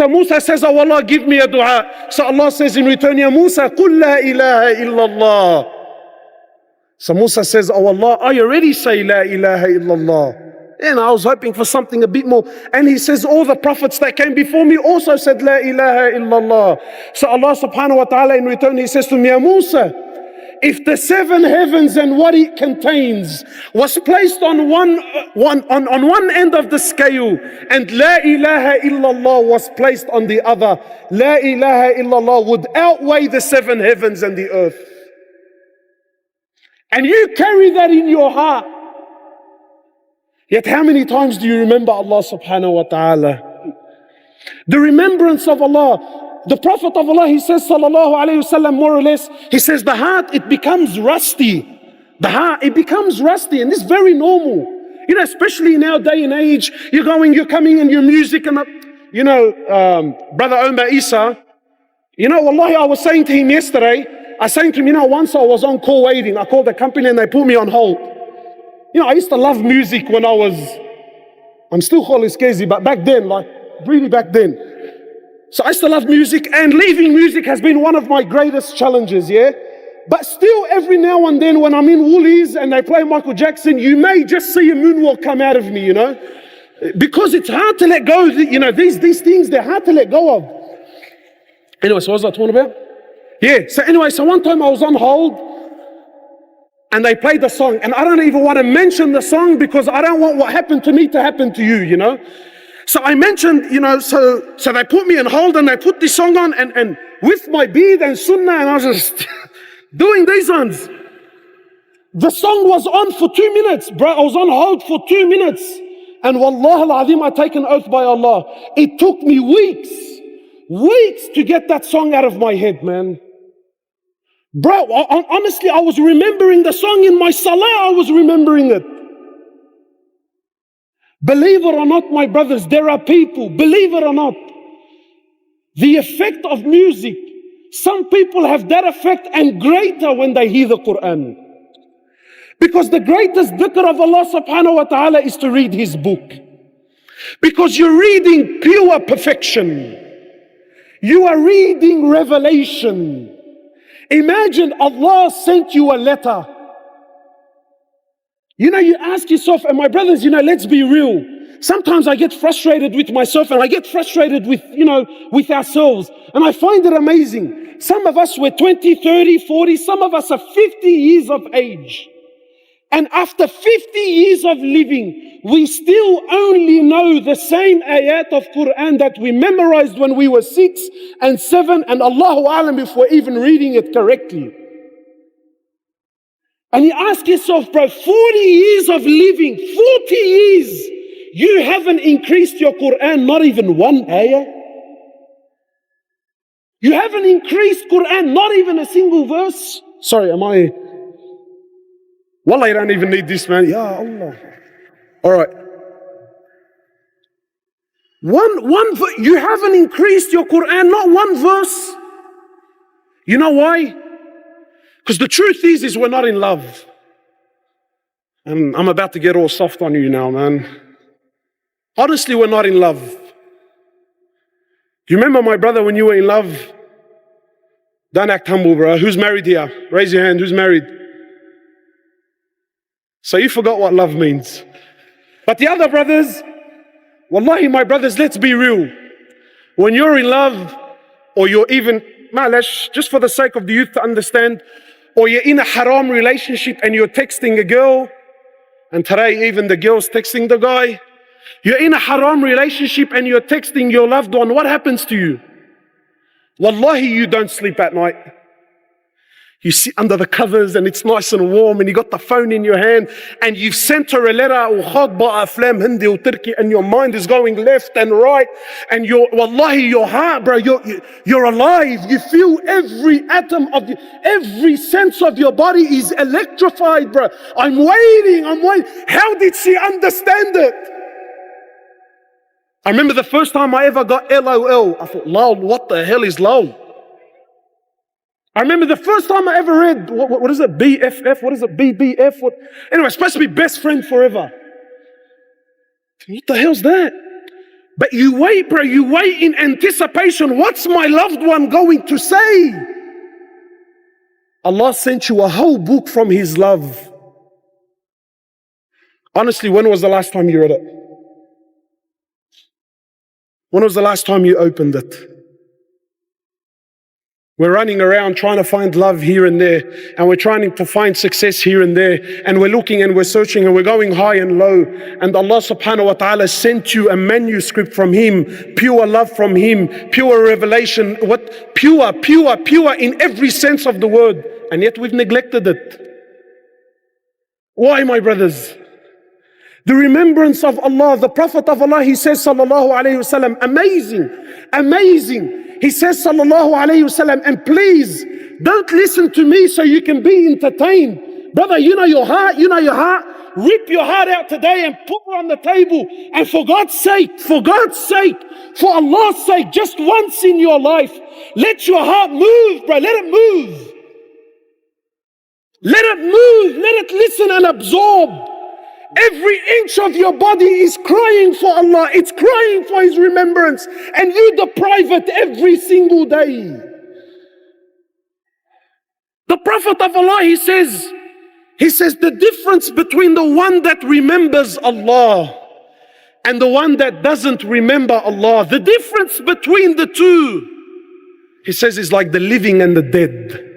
So Musa says, oh Allah, give me a dua. So Allah says in return, Ya Musa, قُل لَا إِلَهَ إِلَّا اللَّهِ. So Musa says, oh Allah, I already say La ilaha illallah. And I was hoping for something a bit more. And he says, all the prophets that came before me also said La ilaha illallah. So Allah subhanahu wa ta'ala in return, he says to me, Ya Musa, if the seven heavens and what it contains was placed on one end of the scale, and La ilaha illallah was placed on the other, La ilaha illallah would outweigh the seven heavens and the earth. And you carry that in your heart. Yet how many times do you remember Allah subhanahu wa ta'ala? The remembrance of Allah. The Prophet of Allah, he says, sallallahu alayhi wasallam, more or less, he says the heart, it becomes rusty. The heart, it becomes rusty, and this is very normal. You know, especially in our day and age, you're coming in your music, and Brother Omar Isa, wallahi, I was saying to him yesterday, once I was on call waiting, I called the company and they put me on hold. I used to love music when I'm still Kholiskezi, but back then, really back then. So I still love music, and leaving music has been one of my greatest challenges, yeah? But still, every now and then when I'm in Woolies and they play Michael Jackson, you may just see a moonwalk come out of me, Because it's hard to let go, these things, they're hard to let go of. Anyway, so what was I talking about? Yeah, so one time I was on hold, and they played the song, and I don't even want to mention the song because I don't want what happened to me to happen to you, So I mentioned, so they put me on hold and they put this song on, and with my bead and sunnah, and I was just doing these ones. The song was on for 2 minutes, bro. I was on hold for 2 minutes. And wallah al-azim, I take an oath by Allah. It took me weeks to get that song out of my head, man. Bro, honestly, I was remembering the song in my salah, I was remembering it. Believe it or not, my brothers, there are people, believe it or not, the effect of music, some people have that effect and greater when they hear the Quran. Because the greatest dhikr of Allah subhanahu wa ta'ala is to read His book. Because you're reading pure perfection. You are reading revelation. Imagine Allah sent you a letter. You ask yourself, and my brothers, let's be real. Sometimes I get frustrated with myself, and I get frustrated with ourselves. And I find it amazing. Some of us were 20, 30, 40, some of us are 50 years of age. And after 50 years of living, we still only know the same ayat of Quran that we memorized when we were 6 and 7, and Allahu Alam if we're even reading it correctly. And you ask yourself, bro, 40 years of living, 40 years, you haven't increased your Quran, not even one ayah. You haven't increased Quran, not even a single verse. Sorry, Wallah, you don't even need this, man. Ya Allah. All right. You haven't increased your Quran, not one verse. You know why? Because the truth is we're not in love. And I'm about to get all soft on you now, man. Honestly, we're not in love. Do you remember, my brother, when you were in love? Don't act humble, bro. Who's married here? Raise your hand. Who's married? So you forgot what love means. But the other brothers, wallahi, my brothers, let's be real. When you're in love, or you're even, just for the sake of the youth to understand, or you're in a haram relationship and you're texting a girl, and today even the girl's texting the guy, you're in a haram relationship and you're texting your loved one, what happens to you? Wallahi, you don't sleep at night. You sit under the covers and it's nice and warm, and you got the phone in your hand, and you've sent her a letter, and your mind is going left and right, and wallahi, your heart, bro, you're alive. You feel every atom of every sense of your body is electrified, bro. I'm waiting. How did she understand it? I remember the first time I ever got LOL. I thought, lol, what the hell is lol? I remember the first time I ever read, what is it, BFF? What is it, BBF? Anyway, it's supposed to be best friend forever. What the hell's that? But you wait, bro, you wait in anticipation. What's my loved one going to say? Allah sent you a whole book from His love. Honestly, when was the last time you read it? When was the last time you opened it? We're running around trying to find love here and there, and we're trying to find success here and there, and we're looking and we're searching and we're going high and low, and Allah subhanahu wa ta'ala sent you a manuscript from Him, pure love from Him, pure revelation, pure in every sense of the word, and yet we've neglected it. Why, my brothers? The remembrance of Allah, the Prophet of Allah, he says sallallahu alayhi wasallam, amazing. He says sallallahu alayhi wasallam, and please don't listen to me so you can be entertained. Brother, you know your heart, rip your heart out today and put it on the table. And for God's sake, for Allah's sake, just once in your life, let your heart move, bro, let it move. Let it move, let it listen and absorb. Every inch of your body is crying for Allah. It's crying for His remembrance. And you deprive it every single day. The Prophet of Allah, he says the difference between the one that remembers Allah and the one that doesn't remember Allah, the difference between the two, he says, is like the living and the dead.